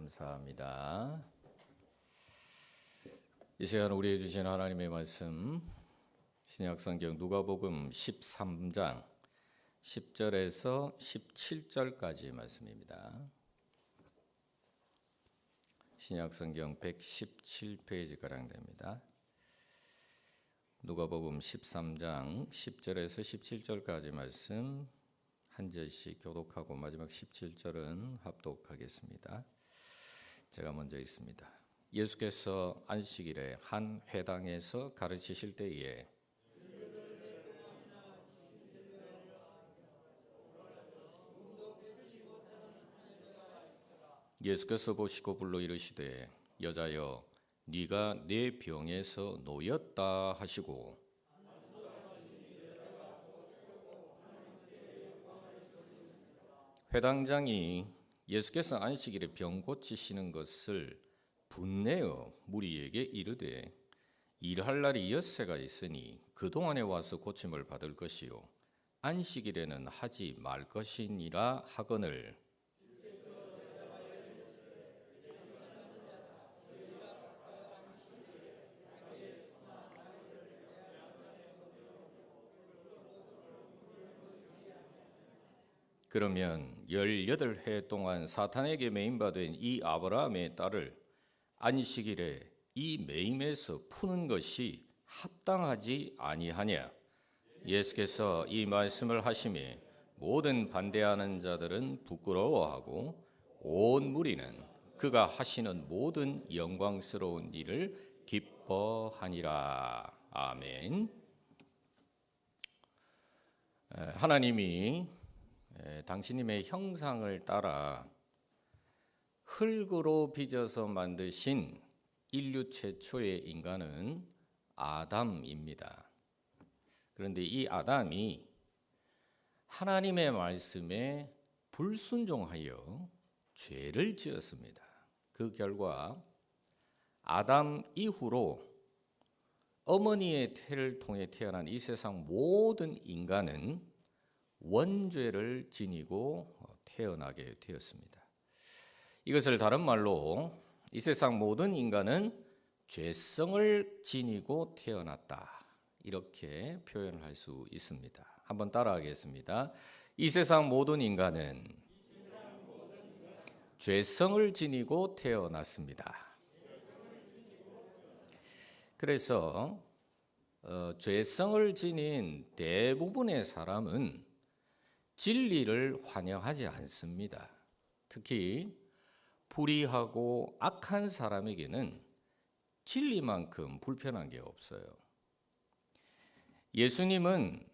감사합니다. 이 시간 우리에게 주신 하나님의 말씀 신약성경 누가복음 13장 10절에서 17절까지 말씀입니다. 신약성경 117페이지가량 됩니다. 누가복음 13장 10절에서 17절까지 말씀 한 절씩 교독하고 마지막 17절은 합독하겠습니다. 제가 먼저 읽습니다. 예수께서 안식일에 한 회당에서 가르치실 때에 예수께서 보시고 불러 이르시되 여자여 네가 내 병에서 놓였다 하시고 회당장이 예수께서 안식일에 병 고치시는 것을 분내어 무리에게 이르되 일할 날이 엿새가 있으니 그동안에 와서 고침을 받을 것이요 안식일에는 하지 말 것이니라 하거늘 그러면 18해 동안 사탄에게 매임받은 이 아브라함의 딸을 안식일에 이 매임에서 푸는 것이 합당하지 아니하냐. 예수께서 이 말씀을 하시매 모든 반대하는 자들은 부끄러워하고 온 무리는 그가 하시는 모든 영광스러운 일을 기뻐하니라. 아멘. 하나님이 당신님의 형상을 따라 흙으로 빚어서 만드신 인류 최초의 인간은 아담입니다. 그런데 이 아담이 하나님의 말씀에 불순종하여 죄를 지었습니다. 그 결과 아담 이후로 어머니의 태를 통해 태어난 이 세상 모든 인간은 원죄를 지니고 태어나게 되었습니다. 이것을 다른 말로 이 세상 모든 인간은 죄성을 지니고 태어났다. 이렇게 표현할 수 있습니다. 한번 따라하겠습니다. 이 세상 모든 인간은 죄성을 지니고 태어났습니다. 그래서 죄성을 지닌 대부분의 사람은 진리를 환영하지 않습니다. 특히 불의하고 악한 사람에게는 진리만큼 불편한 게 없어요. 예수님은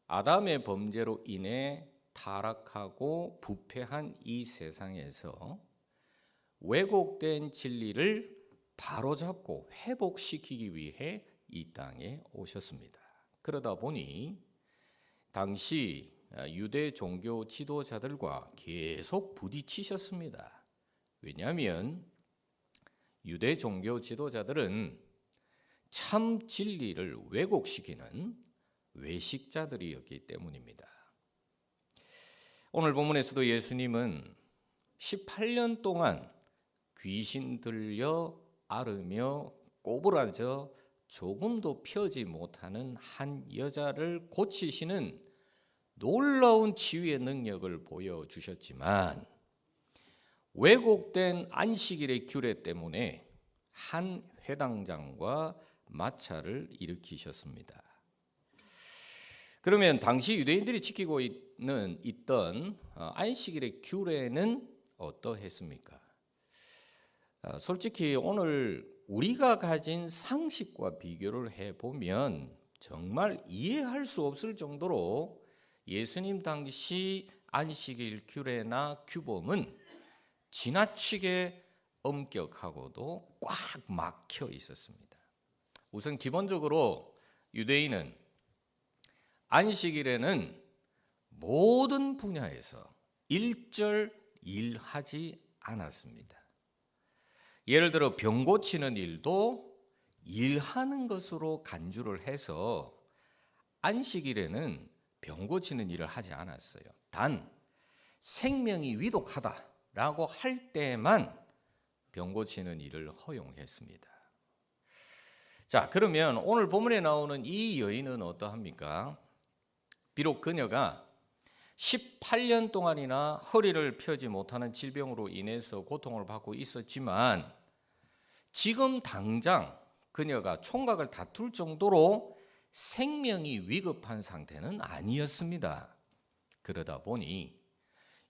아담의 범죄로 인해 타락하고 부패한 이 세상에서 왜곡된 진리를 바로잡고 회복시키기 위해 이 땅에 오셨습니다. 그러다 보니 당시 유대 종교 지도자들과 계속 부딪히셨습니다. 왜냐하면 유대 종교 지도자들은 참 진리를 왜곡시키는 외식자들이었기 때문입니다. 오늘 본문에서도 예수님은 18년 동안 귀신 들려 앓으며 꼬부라져 조금도 펴지 못하는 한 여자를 고치시는 놀라운 치유의 능력을 보여주셨지만 왜곡된 안식일의 규례 때문에 한 회당장과 마찰을 일으키셨습니다. 그러면 당시 유대인들이 지키고 있던 안식일의 규례는 어떠했습니까? 솔직히 오늘 우리가 가진 상식과 비교를 해보면 정말 이해할 수 없을 정도로 예수님 당시 안식일 규례나 규범은 지나치게 엄격하고도 꽉 막혀 있었습니다. 우선 기본적으로 유대인은 안식일에는 모든 분야에서 일절 일하지 않았습니다. 예를 들어 병 고치는 일도 일하는 것으로 간주를 해서 안식일에는 병 고치는 일을 하지 않았어요. 단 생명이 위독하다 라고 할 때만 병 고치는 일을 허용했습니다. 자, 그러면 오늘 본문에 나오는 이 여인은 어떠합니까? 비록 그녀가 18년 동안이나 허리를 펴지 못하는 질병으로 인해서 고통을 받고 있었지만 지금 당장 그녀가 총각을 다툴 정도로 생명이 위급한 상태는 아니었습니다. 그러다 보니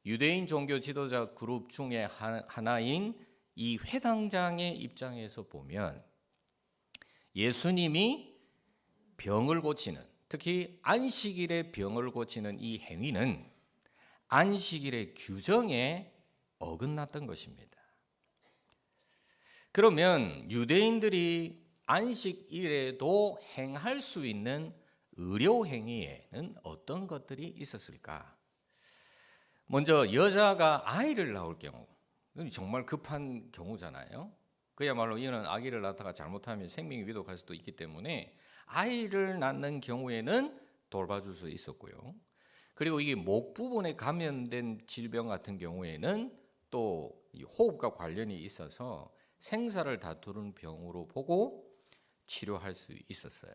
유대인 종교 지도자 그룹 중에 하나인 이 회당장의 입장에서 보면 예수님이 병을 고치는, 특히 안식일에 병을 고치는 이 행위는 안식일의 규정에 어긋났던 것입니다. 그러면 유대인들이 안식일에도 행할 수 있는 의료 행위에는 어떤 것들이 있었을까? 먼저 여자가 아이를 낳을 경우, 정말 급한 경우잖아요. 그야말로 이는 아기를 낳다가 잘못하면 생명이 위독할 수도 있기 때문에 아이를 낳는 경우에는 돌봐줄 수 있었고요. 그리고 이게 목 부분에 감염된 질병 같은 경우에는 또 호흡과 관련이 있어서 생사를 다투는 병으로 보고 치료할 수 있었어요.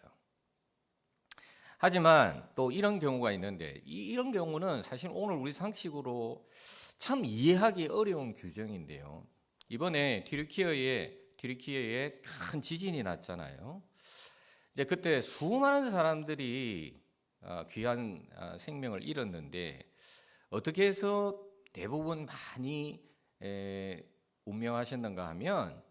하지만 또 이런 경우가 있는데 이런 경우는 사실 오늘 우리 상식으로 참 이해하기 어려운 규정인데요. 이번에 튀르키예에 큰 지진이 났잖아요. 이제 그때 수많은 사람들이 귀한 생명을 잃었는데 어떻게 해서 대부분 많이 운명하셨는가 하면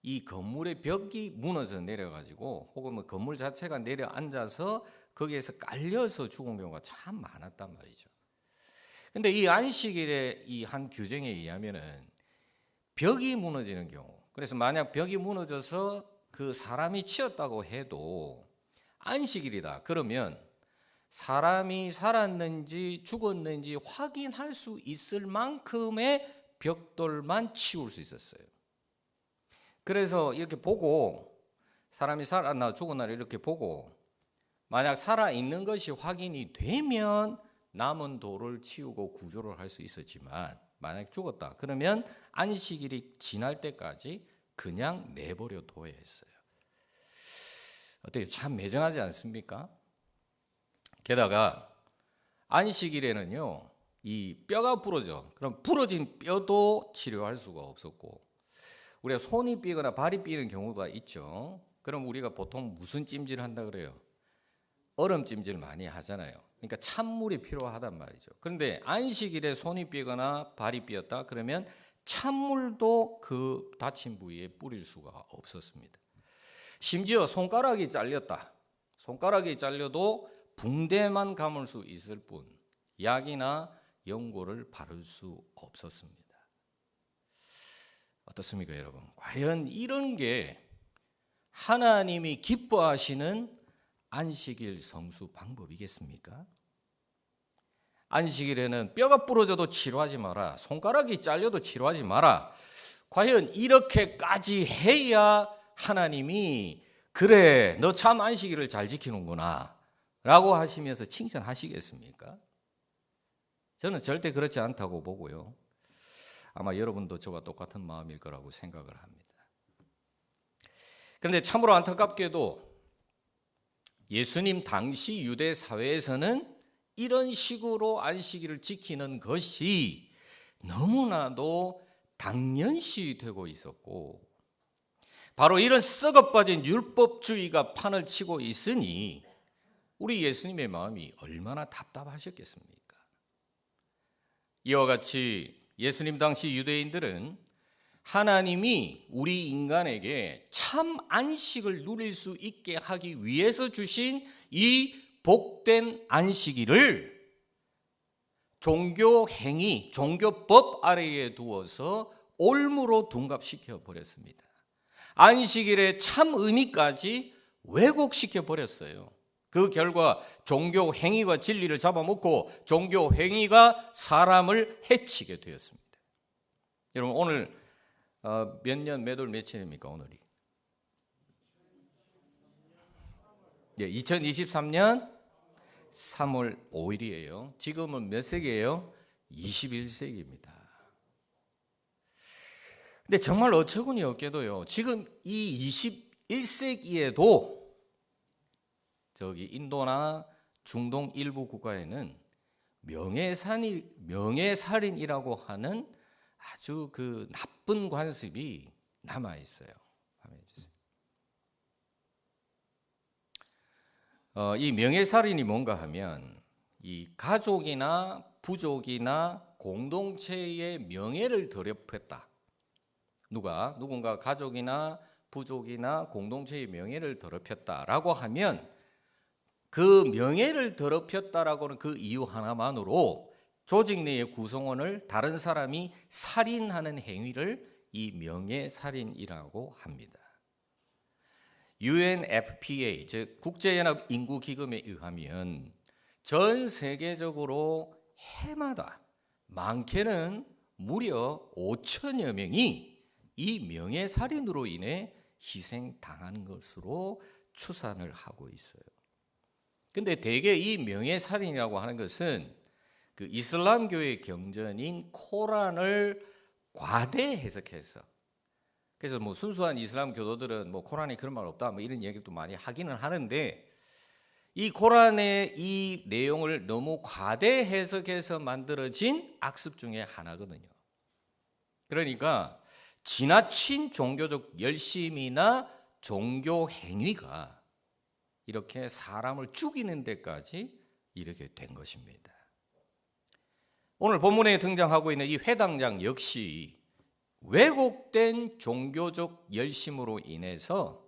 이 건물의 벽이 무너져 내려가지고 혹은 뭐 건물 자체가 내려앉아서 거기에서 깔려서 죽은 경우가 참 많았단 말이죠. 근데 이 안식일의 이 한 규정에 의하면은 벽이 무너지는 경우, 그래서 만약 벽이 무너져서 그 사람이 치였다고 해도 안식일이다 그러면 사람이 살았는지 죽었는지 확인할 수 있을 만큼의 벽돌만 치울 수 있었어요. 그래서 이렇게 보고 사람이 살았나 죽었나 이렇게 보고 만약 살아있는 것이 확인이 되면 남은 돌을 치우고 구조를 할 수 있었지만 만약 죽었다 그러면 안식일이 지날 때까지 그냥 내버려 둬야 했어요. 어때요? 참 매정하지 않습니까? 게다가 안식일에는요 이 뼈가 부러져. 그럼 부러진 뼈도 치료할 수가 없었고 우리가 손이 삐거나 발이 삐는 경우가 있죠. 그럼 우리가 보통 무슨 찜질을 한다 그래요? 얼음 찜질 많이 하잖아요. 그러니까 찬물이 필요하단 말이죠. 그런데 안식일에 손이 삐거나 발이 삐었다 그러면 찬물도 그 다친 부위에 뿌릴 수가 없었습니다. 심지어 손가락이 잘렸다. 손가락이 잘려도 붕대만 감을 수 있을 뿐 약이나 연고를 바를 수 없었습니다. 어떻습니까, 여러분? 과연 이런 게 하나님이 기뻐하시는 안식일 성수 방법이겠습니까? 안식일에는 뼈가 부러져도 치료하지 마라. 손가락이 잘려도 치료하지 마라. 과연 이렇게까지 해야 하나님이 그래 너 참 안식일을 잘 지키는구나 라고 하시면서 칭찬하시겠습니까? 저는 절대 그렇지 않다고 보고요. 아마 여러분도 저와 똑같은 마음일 거라고 생각을 합니다. 그런데 참으로 안타깝게도 예수님 당시 유대 사회에서는 이런 식으로 안식일을 지키는 것이 너무나도 당연시 되고 있었고 바로 이런 썩어빠진 율법주의가 판을 치고 있으니 우리 예수님의 마음이 얼마나 답답하셨겠습니까? 이와 같이 예수님 당시 유대인들은 하나님이 우리 인간에게 참 안식을 누릴 수 있게 하기 위해서 주신 이 복된 안식일을 종교 행위, 종교법 아래에 두어서 올무로 둔갑시켜 버렸습니다. 안식일의 참 의미까지 왜곡시켜 버렸어요. 그 결과 종교 행위가 진리를 잡아먹고 종교 행위가 사람을 해치게 되었습니다. 여러분 오늘 몇 월 며칠입니까 오늘이? 2023년 3월 5일이에요. 지금은 몇 세기예요? 21세기입니다. 근데 정말 어처구니 없게도요, 지금 이 21세기에도 저기 인도나 중동 일부 국가에는 명예살인이라고 하는 아주 그 나쁜 관습이 남아 있어요. 이 명예살인이 뭔가 하면 이 가족이나 부족이나 공동체의 명예를 더럽혔다. 누군가 가족이나 부족이나 공동체의 명예를 더럽혔다라고 하면 그 명예를 더럽혔다라고는 그 이유 하나만으로 조직 내의 구성원을 다른 사람이 살인하는 행위를 이 명예살인이라고 합니다. UNFPA, 즉 국제연합인구기금에 의하면 전 세계적으로 해마다 많게는 무려 5천여 명이 이 명예살인으로 인해 희생당한 것으로 추산을 하고 있어요. 근데 대개 이 명예살인이라고 하는 것은 그 이슬람교의 경전인 코란을 과대 해석해서, 그래서 뭐 순수한 이슬람 교도들은 뭐 코란에 그런 말 없다 뭐 이런 얘기도 많이 하기는 하는데, 이 코란의 이 내용을 너무 과대 해석해서 만들어진 악습 중에 하나거든요. 그러니까 지나친 종교적 열심이나 종교 행위가 이렇게 사람을 죽이는 데까지 이렇게 된 것입니다. 오늘 본문에 등장하고 있는 이 회당장 역시 왜곡된 종교적 열심으로 인해서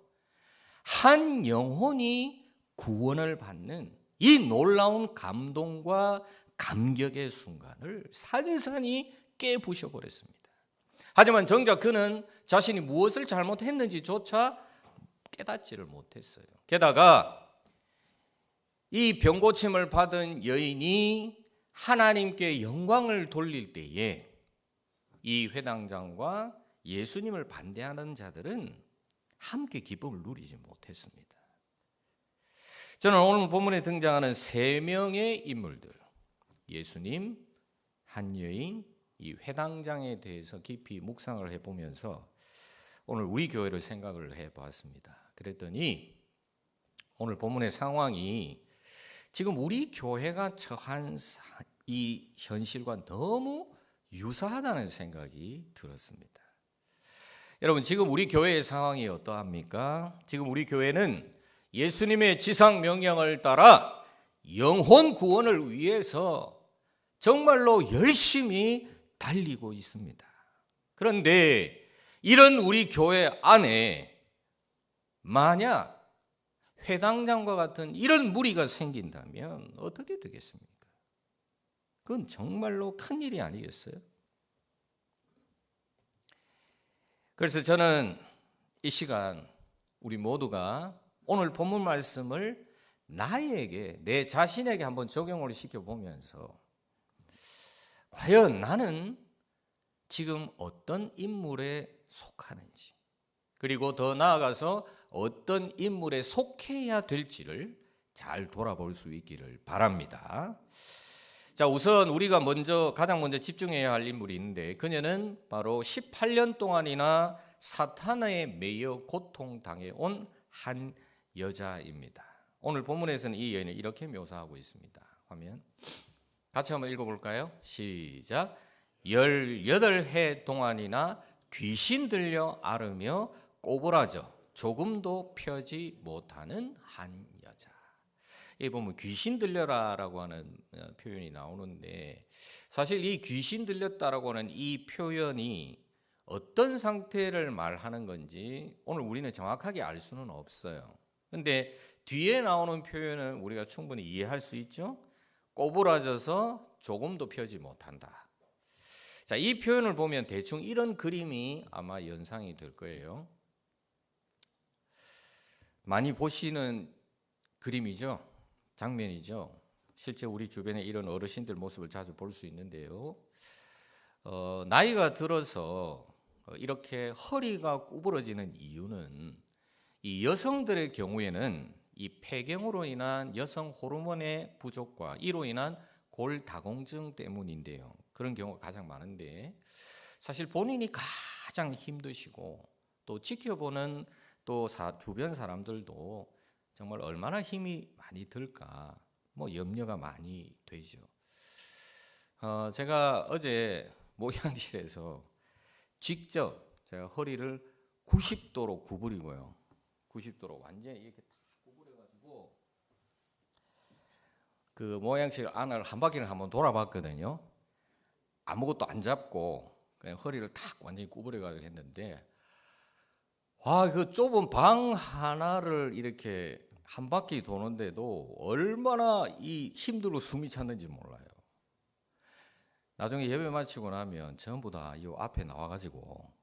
한 영혼이 구원을 받는 이 놀라운 감동과 감격의 순간을 산산이 깨부셔버렸습니다. 하지만 정작 그는 자신이 무엇을 잘못했는지조차 깨닫지를 못했어요. 게다가 이 병고침을 받은 여인이 하나님께 영광을 돌릴 때에 이 회당장과 예수님을 반대하는 자들은 함께 기쁨을 누리지 못했습니다. 저는 오늘 본문에 등장하는 세 명의 인물들, 예수님, 한 여인, 이 회당장에 대해서 깊이 묵상을 해보면서 오늘 우리 교회를 생각을 해보았습니다. 그랬더니 오늘 본문의 상황이 지금 우리 교회가 처한 이 현실과 너무 유사하다는 생각이 들었습니다. 여러분, 지금 우리 교회의 상황이 어떠합니까? 지금 우리 교회는 예수님의 지상 명령을 따라 영혼 구원을 위해서 정말로 열심히 달리고 있습니다. 그런데 이런 우리 교회 안에 만약 회당장과 같은 이런 무리가 생긴다면 어떻게 되겠습니까? 그건 정말로 큰일이 아니겠어요? 그래서 저는 이 시간 우리 모두가 오늘 본문 말씀을 나에게, 내 자신에게 한번 적용을 시켜보면서 과연 나는 지금 어떤 인물에 속하는지, 그리고 더 나아가서 어떤 인물에 속해야 될지를 잘 돌아볼 수 있기를 바랍니다. 자, 우선 우리가 가장 먼저 집중해야 할 인물이 있는데, 그녀는 바로 18년 동안이나 사탄에 매여 고통당해 온 한 여자입니다. 오늘 본문에서는 이 여인을 이렇게 묘사하고 있습니다. 화면 같이 한번 읽어볼까요? 시작. 18해 동안이나 귀신 들려 앓으며 꼬부라져 조금도 펴지 못하는 한 여자. 이 보면 귀신 들려라라고 하는 표현이 나오는데, 사실 이 귀신 들렸다라고 하는 이 표현이 어떤 상태를 말하는 건지 오늘 우리는 정확하게 알 수는 없어요. 그런데 뒤에 나오는 표현은 우리가 충분히 이해할 수 있죠. 꼬부라져서 조금도 펴지 못한다. 자, 이 표현을 보면 대충 이런 그림이 아마 연상이 될 거예요. 많이 보시는 그림이죠. 장면이죠. 실제 우리 주변에 이런 어르신들 모습을 자주 볼 수 있는데요. 나이가 들어서 이렇게 허리가 구부러지는 이유는 이 여성들의 경우에는 이 폐경으로 인한 여성 호르몬의 부족과 이로 인한 골다공증 때문인데요. 그런 경우가 가장 많은데, 사실 본인이 가장 힘드시고 또 지켜보는 또 주변 사람들도 정말 얼마나 힘이 많이 들까 뭐 염려가 많이 되죠. 제가 어제 목양실에서 직접 제가 허리를 90도로 구부리고요. 90도로 완전히 이렇게 딱 구부려가지고 그 목양실 안을 한 바퀴를 한번 돌아봤거든요. 아무것도 안 잡고 그냥 허리를 탁 완전히 구부려가지고 했는데, 와, 그 좁은 방 하나를 이렇게 한 바퀴 도는데도 얼마나 이 힘들고 숨이 찼는지 몰라요. 나중에 예배 마치고 나면 전부 다 이 앞에 나와가지고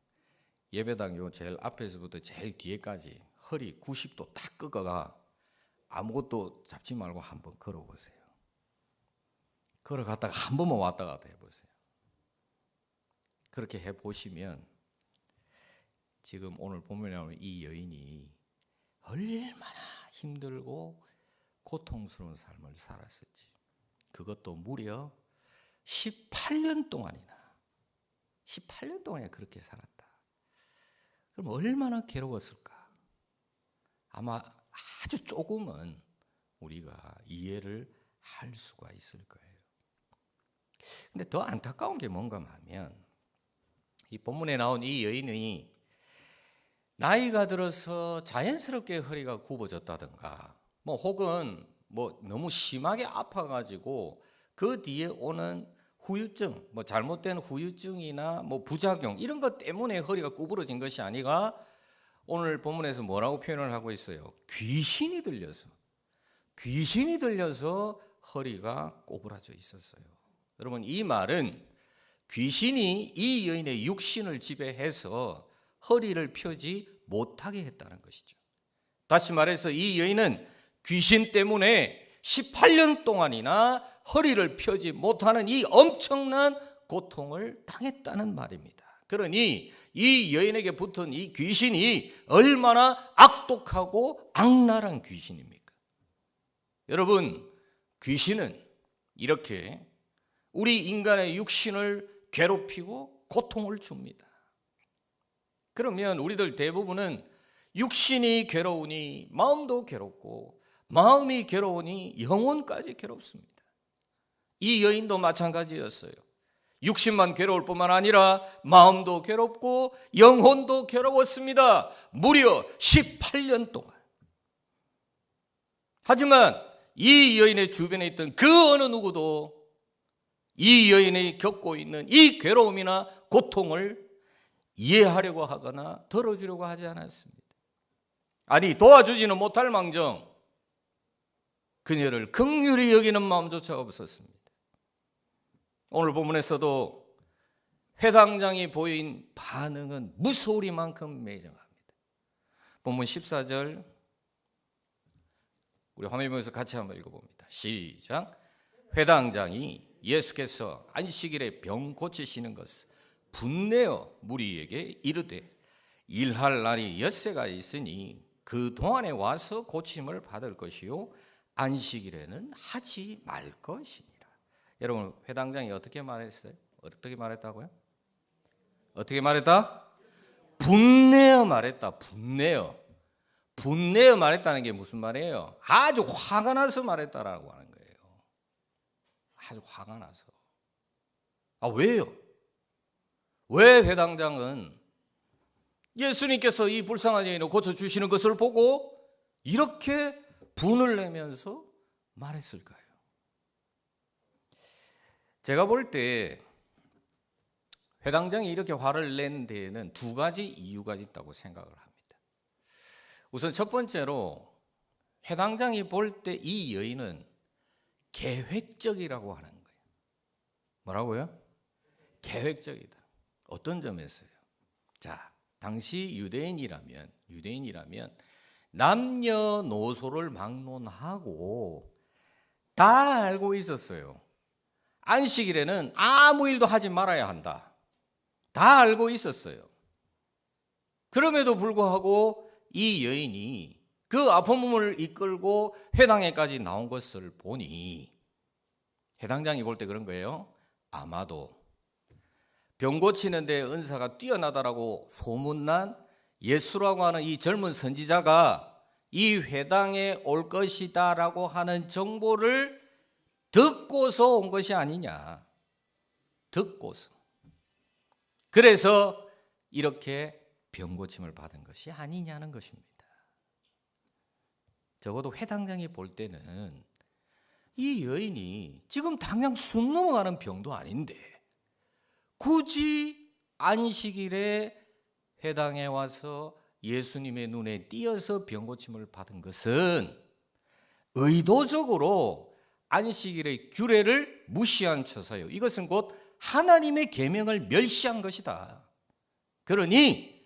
예배당 요 제일 앞에서부터 제일 뒤에까지 허리 90도 딱 꺾어가 아무것도 잡지 말고 한번 걸어보세요. 걸어갔다가 한 번만 왔다 갔다 해보세요. 그렇게 해보시면 지금 오늘 본문에 나오는 이 여인이 얼마나 힘들고 고통스러운 삶을 살았을지, 그것도 무려 18년 동안이나 그렇게 살았다. 그럼 얼마나 괴로웠을까? 아마 아주 조금은 우리가 이해를 할 수가 있을 거예요. 근데 더 안타까운 게 뭔가 하면 이 본문에 나온 이 여인이 나이가 들어서 자연스럽게 허리가 굽어졌다든가 뭐 혹은 뭐 너무 심하게 아파가지고 그 뒤에 오는 후유증, 뭐 잘못된 후유증이나 뭐 부작용 이런 것 때문에 허리가 구부러진 것이 아니라 오늘 본문에서 뭐라고 표현을 하고 있어요? 귀신이 들려서 허리가 꼬부라져 있었어요. 여러분, 이 말은 귀신이 이 여인의 육신을 지배해서 허리를 펴지 못하게 했다는 것이죠. 다시 말해서 이 여인은 귀신 때문에 18년 동안이나 허리를 펴지 못하는 이 엄청난 고통을 당했다는 말입니다. 그러니 이 여인에게 붙은 이 귀신이 얼마나 악독하고 악랄한 귀신입니까? 여러분, 귀신은 이렇게 우리 인간의 육신을 괴롭히고 고통을 줍니다. 그러면 우리들 대부분은 육신이 괴로우니 마음도 괴롭고 마음이 괴로우니 영혼까지 괴롭습니다. 이 여인도 마찬가지였어요. 육신만 괴로울 뿐만 아니라 마음도 괴롭고 영혼도 괴로웠습니다. 무려 18년 동안. 하지만 이 여인의 주변에 있던 그 어느 누구도 이 여인이 겪고 있는 이 괴로움이나 고통을 이해하려고 하거나 들어주려고 하지 않았습니다. 아니, 도와주지는 못할 망정 그녀를 긍휼히 여기는 마음조차 없었습니다. 오늘 본문에서도 회당장이 보인 반응은 무소리만큼 매정합니다. 본문 14절 우리 화면 보면서 같이 한번 읽어봅니다. 시작. 회당장이 예수께서 안식일에 병 고치시는 것을 분내어 무리에게 이르되 일할 날이 엿새가 있으니 그 동안에 와서 고침을 받을 것이요 안식일에는 하지 말 것이니라. 여러분, 회당장이 어떻게 말했어요? 어떻게 말했다고요? 어떻게 말했다? 분내어 말했다. 분내어 말했다는 게 무슨 말이에요? 아주 화가 나서 말했다라고 하는 거예요. 아주 화가 나서. 왜요? 왜 회당장은 예수님께서 이 불쌍한 여인을 고쳐주시는 것을 보고 이렇게 분을 내면서 말했을까요? 제가 볼 때 회당장이 이렇게 화를 낸 데에는 두 가지 이유가 있다고 생각을 합니다. 우선 첫 번째로 회당장이 볼 때 이 여인은 계획적이라고 하는 거예요. 뭐라고요? 계획적이다. 어떤 점에서요? 자, 당시 유대인이라면 남녀노소를 막론하고 다 알고 있었어요. 안식일에는 아무 일도 하지 말아야 한다. 다 알고 있었어요. 그럼에도 불구하고 이 여인이 그 아픈 몸을 이끌고 회당에까지 나온 것을 보니 회당장이 볼 때 그런 거예요. 아마도 병 고치는 데 은사가 뛰어나다라고 소문난 예수라고 하는 이 젊은 선지자가 이 회당에 올 것이다라고 하는 정보를 듣고서 온 것이 아니냐. 듣고서. 그래서 이렇게 병 고침을 받은 것이 아니냐는 것입니다. 적어도 회당장이 볼 때는 이 여인이 지금 당장 숨 넘어가는 병도 아닌데 굳이 안식일에 회당에 와서 예수님의 눈에 띄어서 병 고침을 받은 것은 의도적으로 안식일의 규례를 무시한 처사요. 이것은 곧 하나님의 계명을 멸시한 것이다. 그러니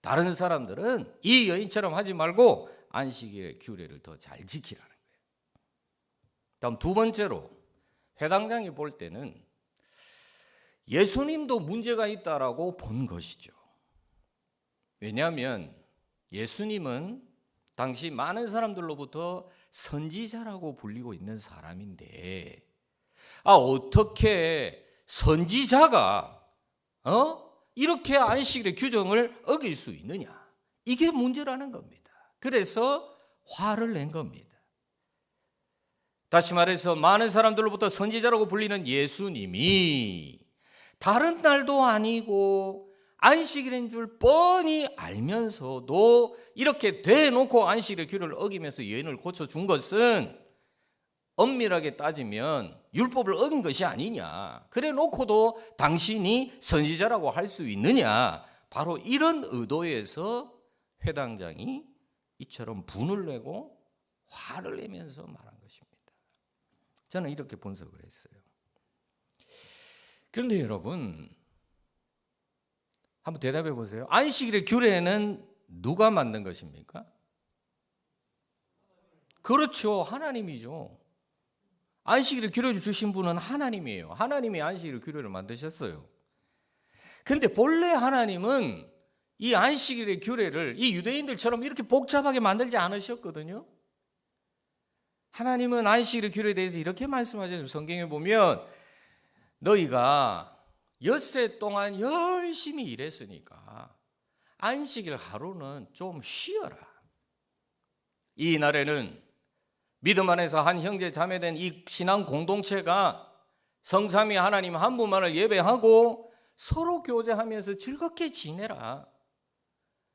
다른 사람들은 이 여인처럼 하지 말고 안식일의 규례를 더 잘 지키라는 거예요. 다음 두 번째로 회당장이 볼 때는 예수님도 문제가 있다라고 본 것이죠. 왜냐하면 예수님은 당시 많은 사람들로부터 선지자라고 불리고 있는 사람인데 어떻게 선지자가 이렇게 안식일의 규정을 어길 수 있느냐? 이게 문제라는 겁니다. 그래서 화를 낸 겁니다. 다시 말해서 많은 사람들로부터 선지자라고 불리는 예수님이 다른 날도 아니고 안식일인 줄 뻔히 알면서도 이렇게 대놓고 안식일의 규례를 어기면서 여인을 고쳐준 것은 엄밀하게 따지면 율법을 어긴 것이 아니냐. 그래 놓고도 당신이 선지자라고 할 수 있느냐. 바로 이런 의도에서 회당장이 이처럼 분을 내고 화를 내면서 말한 것입니다. 저는 이렇게 분석을 했어요. 그런데 여러분, 한번 대답해 보세요. 안식일의 규례는 누가 만든 것입니까? 그렇죠. 하나님이죠. 안식일의 규례를 주신 분은 하나님이에요. 하나님이 안식일의 규례를 만드셨어요. 그런데 본래 하나님은 이 안식일의 규례를 이 유대인들처럼 이렇게 복잡하게 만들지 않으셨거든요. 하나님은 안식일의 규례에 대해서 이렇게 말씀하셨어요. 성경에 보면 너희가 엿새 동안 열심히 일했으니까 안식일 하루는 좀 쉬어라. 이 날에는 믿음 안에서 한 형제 자매된 이 신앙 공동체가 성삼위 하나님 한 분만을 예배하고 서로 교제하면서 즐겁게 지내라.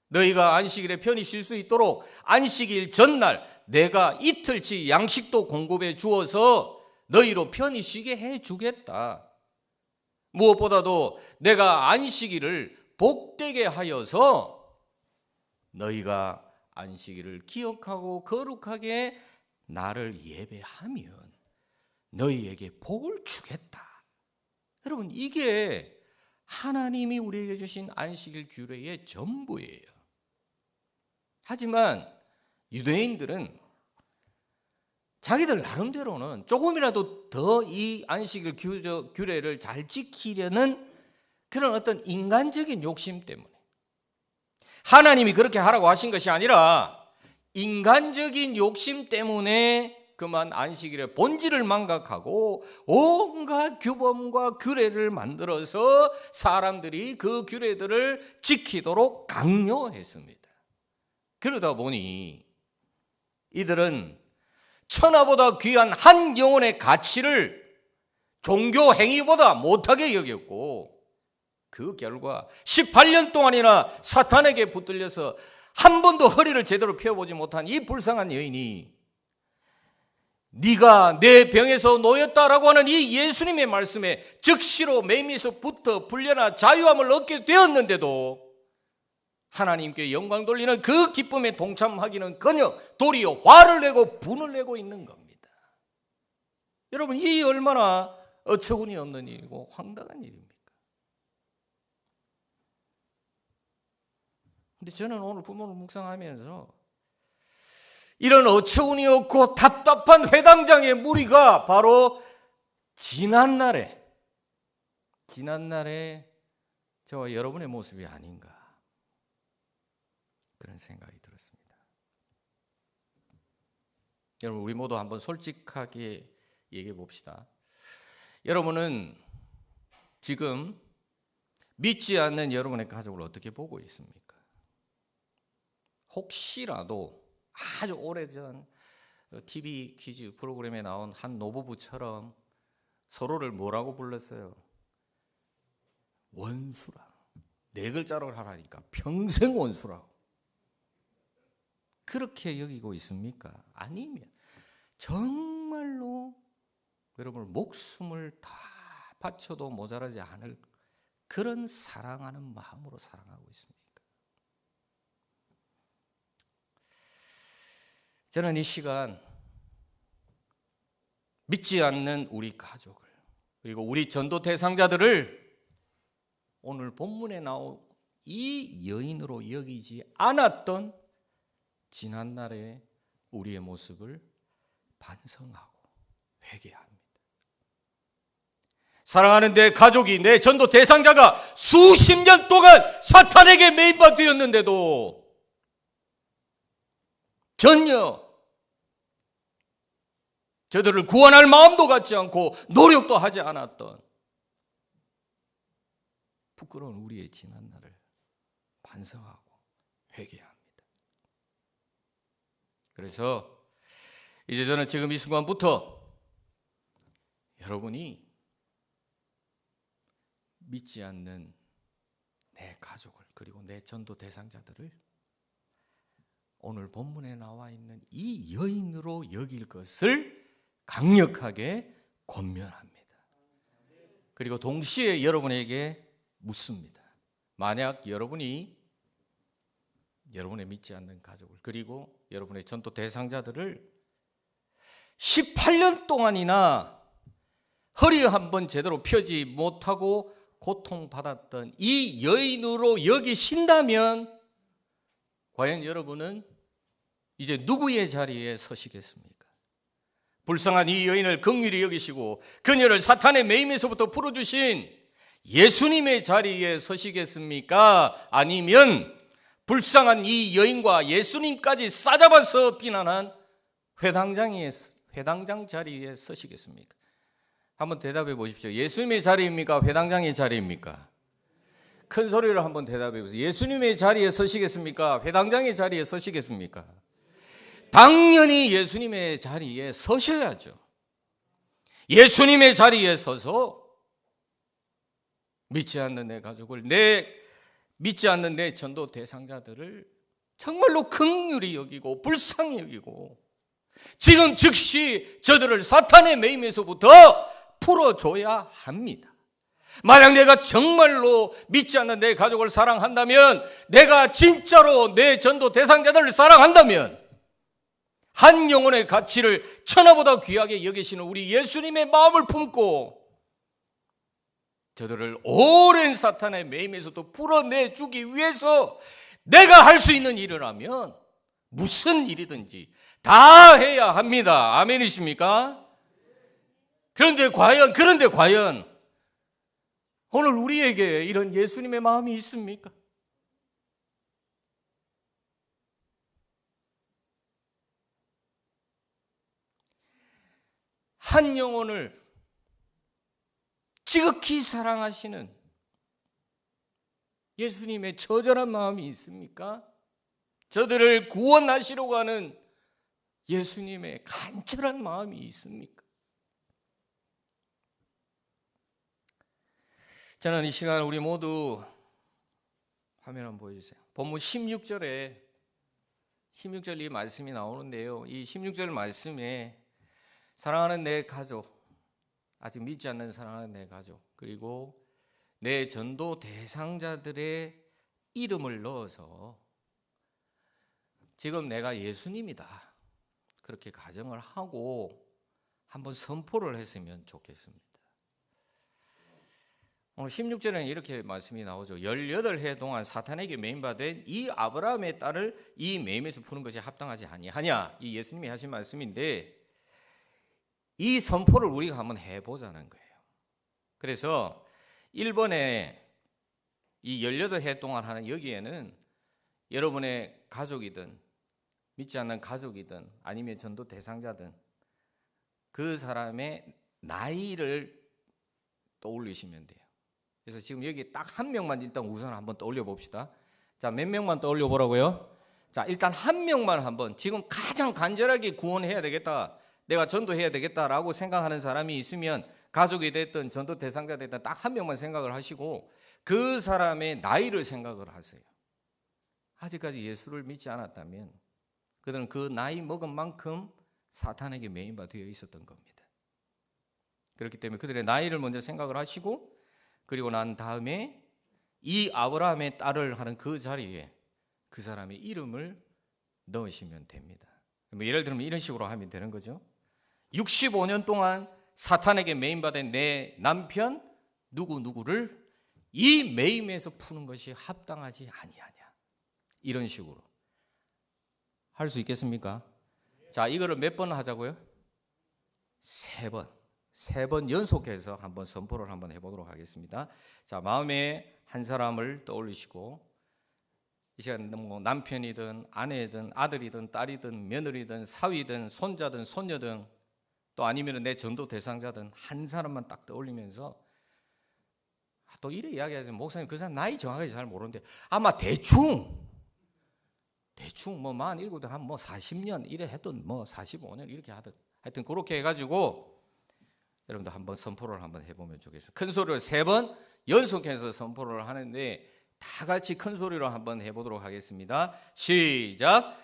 너희가 안식일에 편히 쉴 수 있도록 안식일 전날 내가 이틀치 양식도 공급해 주어서 너희로 편히 쉬게 해 주겠다. 무엇보다도 내가 안식일을 복되게 하여서 너희가 안식일을 기억하고 거룩하게 나를 예배하면 너희에게 복을 주겠다. 여러분, 이게 하나님이 우리에게 주신 안식일 규례의 전부예요. 하지만 유대인들은 자기들 나름대로는 조금이라도 더 이 안식일 규례를 잘 지키려는 그런 어떤 인간적인 욕심 때문에, 하나님이 그렇게 하라고 하신 것이 아니라 인간적인 욕심 때문에 그만 안식일의 본질을 망각하고 온갖 규범과 규례를 만들어서 사람들이 그 규례들을 지키도록 강요했습니다. 그러다 보니 이들은 천하보다 귀한 한 영혼의 가치를 종교 행위보다 못하게 여겼고, 그 결과 18년 동안이나 사탄에게 붙들려서 한 번도 허리를 제대로 펴보지 못한 이 불쌍한 여인이 네가 내 병에서 놓였다라고 하는 이 예수님의 말씀에 즉시로 매미에서부터 풀려나 자유함을 얻게 되었는데도 하나님께 영광 돌리는 그 기쁨에 동참하기는커녕 도리어 화를 내고 분을 내고 있는 겁니다. 여러분, 이 얼마나 어처구니 없는 일이고 황당한 일입니까? 근데 저는 오늘 본문을 묵상하면서 이런 어처구니 없고 답답한 회당장의 무리가 바로 지난날에 저와 여러분의 모습이 아닌가, 그런 생각이 들었습니다. 여러분, 우리 모두 한번 솔직하게 얘기해 봅시다. 여러분은 지금 믿지 않는 여러분의 가족을 어떻게 보고 있습니까? 혹시라도 아주 오래전 TV 퀴즈 프로그램에 나온 한 노부부처럼 서로를 뭐라고 불렀어요? 원수라. 네 글자로 하라니까 평생 원수라고. 그렇게 여기고 있습니까? 아니면 정말로 여러분 목숨을 다 바쳐도 모자라지 않을 그런 사랑하는 마음으로 사랑하고 있습니까? 저는 이 시간 믿지 않는 우리 가족을 그리고 우리 전도 대상자들을 오늘 본문에 나온 이 여인으로 여기지 않았던 지난날의 우리의 모습을 반성하고 회개합니다. 사랑하는 내 가족이, 내 전도 대상자가 수십 년 동안 사탄에게 매입되었는데도 전혀 저들을 구원할 마음도 갖지 않고 노력도 하지 않았던 부끄러운 우리의 지난날을 반성하고 회개합니다. 그래서 이제 저는 지금 이 순간부터 여러분이 믿지 않는 내 가족을 그리고 내 전도 대상자들을 오늘 본문에 나와 있는 이 여인으로 여길 것을 강력하게 권면합니다. 그리고 동시에 여러분에게 묻습니다. 만약 여러분이 여러분의 믿지 않는 가족을 그리고 여러분의 전도 대상자들을 18년 동안이나 허리 한번 제대로 펴지 못하고 고통받았던 이 여인으로 여기신다면 과연 여러분은 이제 누구의 자리에 서시겠습니까? 불쌍한 이 여인을 긍휼히 여기시고 그녀를 사탄의 매임에서부터 풀어주신 예수님의 자리에 서시겠습니까? 아니면 불쌍한 이 여인과 예수님까지 싸잡아서 비난한 회당장 자리에 서시겠습니까? 한번 대답해 보십시오. 예수님의 자리입니까? 회당장의 자리입니까? 큰 소리로 한번 대답해 보세요. 예수님의 자리에 서시겠습니까? 회당장의 자리에 서시겠습니까? 당연히 예수님의 자리에 서셔야죠. 예수님의 자리에 서서 믿지 않는 내 가족을, 믿지 않는 내 전도 대상자들을 정말로 긍휼히 여기고 불쌍히 여기고 지금 즉시 저들을 사탄의 매임에서부터 풀어줘야 합니다. 만약 내가 정말로 믿지 않는 내 가족을 사랑한다면, 내가 진짜로 내 전도 대상자들을 사랑한다면 한 영혼의 가치를 천하보다 귀하게 여기시는 우리 예수님의 마음을 품고 저들을 오랜 사탄의 매임에서도 풀어내주기 위해서 내가 할 수 있는 일을 하면 무슨 일이든지 다 해야 합니다. 아멘이십니까? 그런데 과연 오늘 우리에게 이런 예수님의 마음이 있습니까? 한 영혼을 지극히 사랑하시는 예수님의 처절한 마음이 있습니까? 저들을 구원하시려고 하는 예수님의 간절한 마음이 있습니까? 저는 이 시간 우리 모두 화면 한번 보여주세요. 본문 16절에 16절 이 말씀이 나오는데요. 이 16절 말씀에 사랑하는 내 가족, 아직 믿지 않는 사랑하는 내 가족, 그리고 내 전도 대상자들의 이름을 넣어서 지금 내가 예수님이다 그렇게 가정을 하고 한번 선포를 했으면 좋겠습니다. 오늘 16절에는 이렇게 말씀이 나오죠. 18해 동안 사탄에게 매임받은 이 아브라함의 딸을 이 매임에서 푸는 것이 합당하지 아니하냐, 이 예수님이 하신 말씀인데 이 선포를 우리가 한번 해보자는 거예요. 그래서 1번에 이 18해 동안 하는 여기에는 여러분의 가족이든 믿지 않는 가족이든 아니면 전도 대상자든 그 사람의 나이를 떠올리시면 돼요. 그래서 지금 여기 딱 한 명만 일단 우선 한번 떠올려 봅시다. 자, 몇 명만 떠올려 보라고요? 자, 일단 한 명만 한번 지금 가장 간절하게 구원해야 되겠다, 내가 전도해야 되겠다라고 생각하는 사람이 있으면, 가족이 됐든 전도 대상자 됐든 딱 한 명만 생각을 하시고 그 사람의 나이를 생각을 하세요. 아직까지 예수를 믿지 않았다면 그들은 그 나이 먹은 만큼 사탄에게 매인바 되어 있었던 겁니다. 그렇기 때문에 그들의 나이를 먼저 생각을 하시고, 그리고 난 다음에 이 아브라함의 딸을 하는 그 자리에 그 사람의 이름을 넣으시면 됩니다. 예를 들면 이런 식으로 하면 되는 거죠. 65년 동안 사탄에게 매인받은 내 남편 누구누구를 이 매임에서 푸는 것이 합당하지 아니하냐, 이런 식으로 할 수 있겠습니까? 자, 이거를 몇 번 하자고요? 3번. 3번 연속해서 한번 선포를 한번 해보도록 하겠습니다. 자, 마음에 한 사람을 떠올리시고, 이 시간 뭐 남편이든 아내든 아들이든 딸이든 며느리든 사위든 손자든 손녀든 또 아니면 내 전도 대상자든 한 사람만 딱 떠올리면서, 또 이래 이야기하자면 목사님 그 사람 나이 정확하게 잘 모르는데 아마 대충 뭐 47든 한 뭐 40년 이래 했던, 뭐 45년 이렇게 하든, 하여튼 그렇게 해가지고 여러분들 한번 선포를 한번 해보면 좋겠어요. 큰 소리로 3번 연속해서 선포를 하는데 다 같이 큰 소리로 한번 해보도록 하겠습니다. 시작.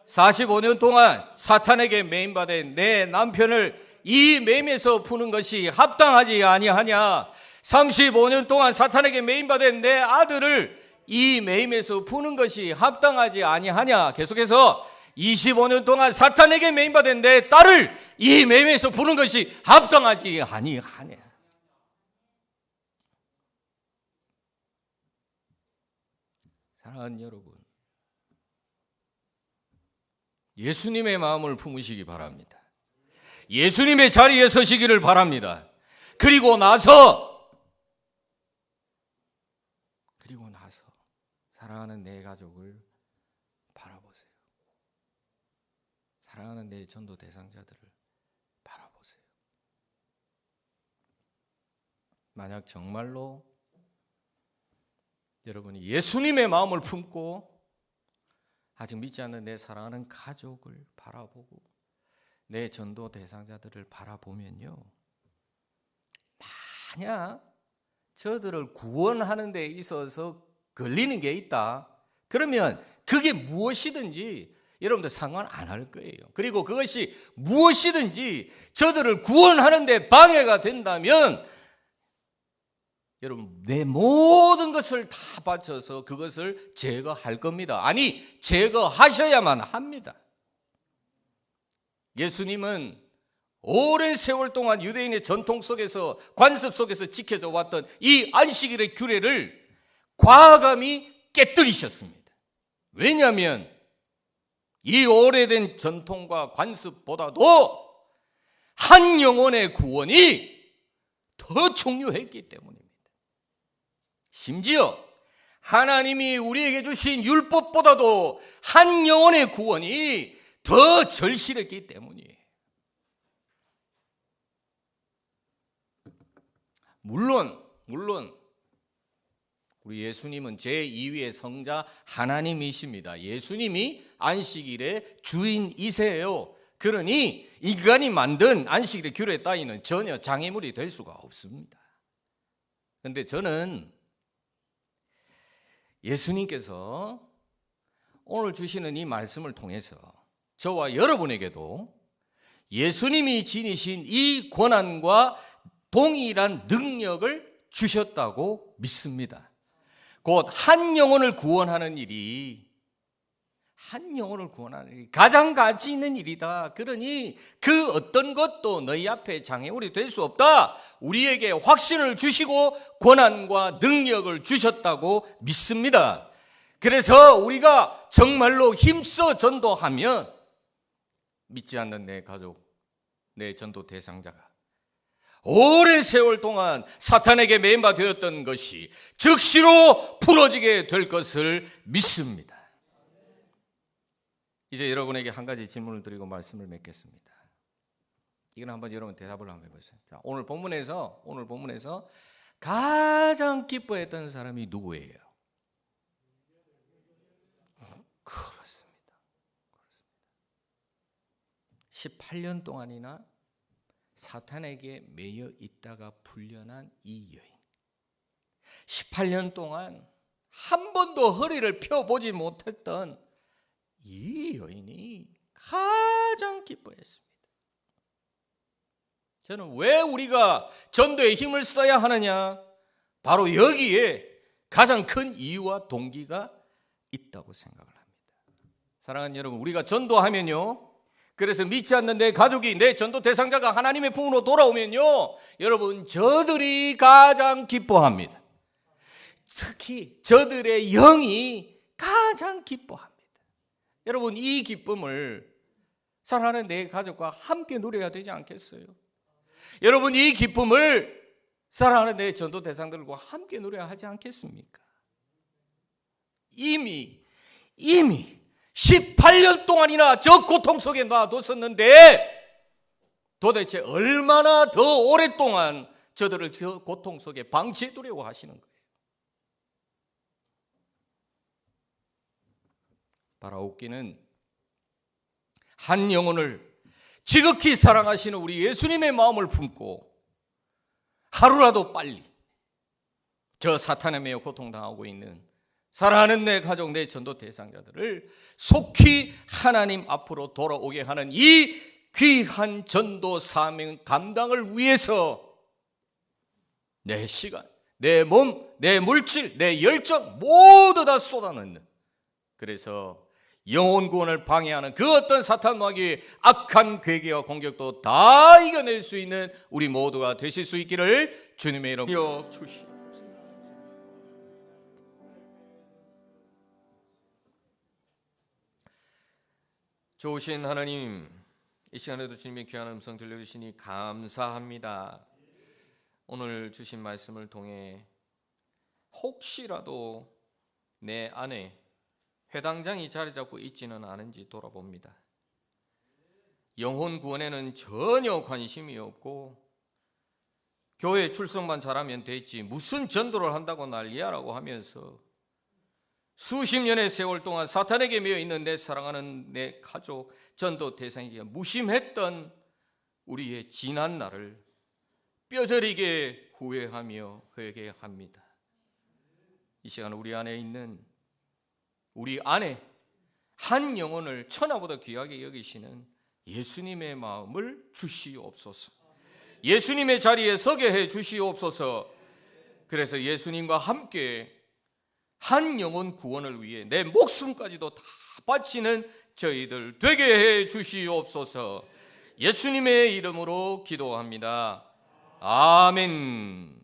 45년 동안 사탄에게 매임받은 내 남편을 이 매임에서 푸는 것이 합당하지 아니하냐. 35년 동안 사탄에게 매임받은 내 아들을 이 매임에서 푸는 것이 합당하지 아니하냐. 계속해서 25년 동안 사탄에게 매임받은 내 딸을 이 매임에서 푸는 것이 합당하지 아니하냐. 사랑하는 여러분, 예수님의 마음을 품으시기 바랍니다. 예수님의 자리에 서시기를 바랍니다. 그리고 나서 사랑하는 내 가족을 바라보세요. 사랑하는 내 전도 대상자들을 바라보세요. 만약 정말로 여러분이 예수님의 마음을 품고 아직 믿지 않는 내 사랑하는 가족을 바라보고 내 전도 대상자들을 바라보면요, 만약 저들을 구원하는 데 있어서 걸리는 게 있다, 그러면 그게 무엇이든지 여러분들 상관 안 할 거예요. 그리고 그것이 무엇이든지 저들을 구원하는 데 방해가 된다면 여러분 내 모든 것을 다 바쳐서 그것을 제거할 겁니다. 아니, 제거하셔야만 합니다. 예수님은 오랜 세월 동안 유대인의 전통 속에서, 관습 속에서 지켜져 왔던 이 안식일의 규례를 과감히 깨뜨리셨습니다. 왜냐하면 이 오래된 전통과 관습보다도 한 영혼의 구원이 더 중요했기 때문입니다. 심지어 하나님이 우리에게 주신 율법보다도 한 영혼의 구원이 더 절실했기 때문이에요. 물론 우리 예수님은 제2위의 성자 하나님이십니다. 예수님이 안식일의 주인이세요. 그러니 인간이 만든 안식일의 규례 따위는 전혀 장애물이 될 수가 없습니다. 그런데 저는 예수님께서 오늘 주시는 이 말씀을 통해서 저와 여러분에게도 예수님이 지니신 이 권한과 동일한 능력을 주셨다고 믿습니다. 곧 한 영혼을 구원하는 일이 가장 가치 있는 일이다. 그러니 그 어떤 것도 너희 앞에 장애물이 될 수 없다. 우리에게 확신을 주시고 권한과 능력을 주셨다고 믿습니다. 그래서 우리가 정말로 힘써 전도하면 믿지 않는 내 가족, 내 전도 대상자가 오랜 세월 동안 사탄에게 매임바 되었던 것이 즉시로 풀어지게 될 것을 믿습니다. 이제 여러분에게 한 가지 질문을 드리고 말씀을 맺겠습니다. 이건 한번 여러분 대답을 한번 해보세요. 자, 오늘 본문에서 가장 기뻐했던 사람이 누구예요? 그렇습니다. 18년 동안이나 사탄에게 매여 있다가 풀려난 이 여인, 18년 동안 한 번도 허리를 펴보지 못했던 이 여인이 가장 기뻐했습니다. 저는 왜 우리가 전도에 힘을 써야 하느냐? 바로 여기에 가장 큰 이유와 동기가 있다고 생각을 합니다. 사랑하는 여러분, 우리가 전도하면요, 그래서 믿지 않는 내 가족이, 내 전도 대상자가 하나님의 품으로 돌아오면요, 여러분, 저들이 가장 기뻐합니다. 특히 저들의 영이 가장 기뻐합니다. 여러분, 이 기쁨을 사랑하는 내 가족과 함께 누려야 되지 않겠어요? 여러분, 이 기쁨을 사랑하는 내 전도 대상들과 함께 누려야 하지 않겠습니까? 이미 18년 동안이나 저 고통 속에 놔뒀었는데 도대체 얼마나 더 오랫동안 저들을 저 고통 속에 방치해 두려고 하시는 거예요. 바라옵기는 한 영혼을 지극히 사랑하시는 우리 예수님의 마음을 품고 하루라도 빨리 저 사탄에 매여 고통당하고 있는 사랑하는 내 가족, 내 전도 대상자들을 속히 하나님 앞으로 돌아오게 하는 이 귀한 전도 사명 감당을 위해서 내 시간, 내 몸, 내 물질, 내 열정 모두 다 쏟아넣는, 그래서 영혼 구원을 방해하는 그 어떤 사탄 마귀의 악한 괴계와 공격도 다 이겨낼 수 있는 우리 모두가 되실 수 있기를 주님의 이름으로 주시옵소서. 좋으신 하나님, 이 시간에도 주님의 귀한 음성 들려주시니 감사합니다. 오늘 주신 말씀을 통해 혹시라도 내 안에 회당장이 자리 잡고 있지는 않은지 돌아봅니다. 영혼 구원에는 전혀 관심이 없고 교회 출석만 잘하면 되지 무슨 전도를 한다고 난리야라고 하면서 수십 년의 세월 동안 사탄에게 매여 있는 내 사랑하는 내 가족, 전도 대상에게 무심했던 우리의 지난 날을 뼈저리게 후회하며 회개합니다. 이 시간 우리 안에 있는, 우리 안에 한 영혼을 천하보다 귀하게 여기시는 예수님의 마음을 주시옵소서. 예수님의 자리에 서게 해 주시옵소서. 그래서 예수님과 함께 한 영혼 구원을 위해 내 목숨까지도 다 바치는 저희들 되게 해 주시옵소서. 예수님의 이름으로 기도합니다. 아멘.